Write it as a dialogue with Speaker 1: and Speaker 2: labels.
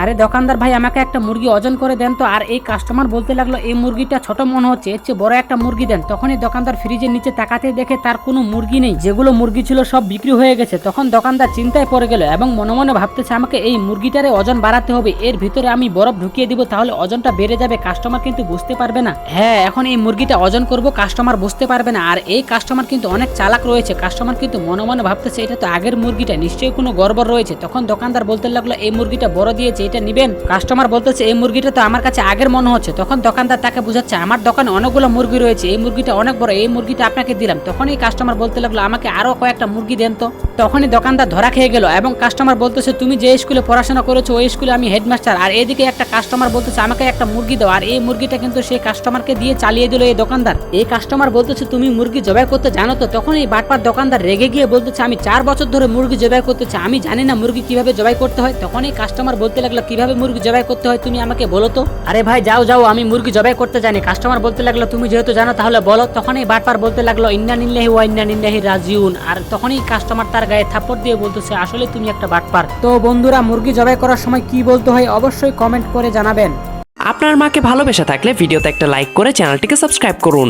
Speaker 1: আরে দোকানদার ভাই আমাকে একটা মুরগি ওজন করে দেন তো। আর এই কাস্টমার বলতে লাগলো এই মুরগিটা ছোট মনে হচ্ছে, এর চেয়ে বড় একটা মুরগি দেন। তখনই দোকানদার ফ্রিজের নিচে তাকাতে দেখে তার কোনো মুরগি নেই, যেগুলো মুরগি ছিল সব বিক্রি হয়ে গেছে। তখন দোকানদার চিন্তায় পড়ে গেল এবং মনে মনে ভাবতেছে আমাকে এই মুরগিটারে ওজন বাড়াতে হবে, এর ভিতরে আমি বরফ ঢুকিয়ে দিব, তাহলে ওজনটা বেড়ে যাবে, কাস্টমার কিন্তু বুঝতে পারবে না। হ্যাঁ, এখন এই মুরগিটা ওজন করব, কাস্টমার বুঝতে পারবে না। আর এই কাস্টমার কিন্তু অনেক চালাক রয়েছে, কাস্টমার কিন্তু মনে মনে ভাবতেছে এটা তো আগের মুরগিটা, নিশ্চয়ই কোনো গড়বড় রয়েছে। তখন দোকানদার বলতে লাগলো এই মুরগিটা বড় দিয়েছে, এটা নিবেন? কাস্টমার বলতেছে এই মুরগিটা তো আমার কাছে আগের মনে হচ্ছে। তখন দোকানদার তাকে বুঝাচ্ছে আমার দোকানে অনেকগুলো মুরগি রয়েছে, এই মুরগিটা অনেক বড়, এই মুরগিটা আপনাকে দিলাম। তখন এই কাস্টমার বলতে লাগলো আমাকে আরো কয়েকটা মুরগি দেন তো। তখনই দোকানদার ধরা খেয়ে গেল এবং কাস্টমার বলতেছে তুমি যে স্কুলে পড়াশোনা করেছো ওই স্কুলে আমি হেডমাস্টার। আর এদিকে একটা কাস্টমার বলতেছে আমাকে একটা মুরগি দাও, আর এই মুরগিটা কিন্তু সেই কাস্টমারকে দিয়ে চালিয়ে দিল এই দোকানদার। এই কাস্টমার বলতেছে তুমি মুরগি জবাই করতে জানো তো? তখন এই বাটপার দোকানদার রেগে গিয়ে বলতেছে আমি 4 বছর ধরে মুরগি জবাই করতেছি, আমি জানি না মুরগি কিভাবে জবাই করতে হয়। তখন এই কাস্টমার বলতে লাগলো কিভাবে মুরগি জবাই করতে হয় তুমি আমাকে বলো তো। আরে ভাই যাও যাও, আমি মুরগি জবাই করতে জানি। কাস্টমার বলতে লাগলো তুমি যেহেতু জানো তাহলে বলো। তখন এই বাটপার বলতে লাগলো ইন্না লিল্লাহি ওয়া ইন্না ইলাইহি রাজিউন। আর তখনই কাস্টমার তার গায়ে থাপ্পড় দিয়ে বলতেছে আসলে তুমি একটা বাটপার। তো বন্ধুরা, মুরগি জবাই করার সময় কি বলতে হয় অবশ্যই কমেন্ট করে জানাবেন।
Speaker 2: আপনার মাকে ভালোবেসে থাকলে ভিডিওতে একটা লাইক করে চ্যানেলটিকে সাবস্ক্রাইব করুন।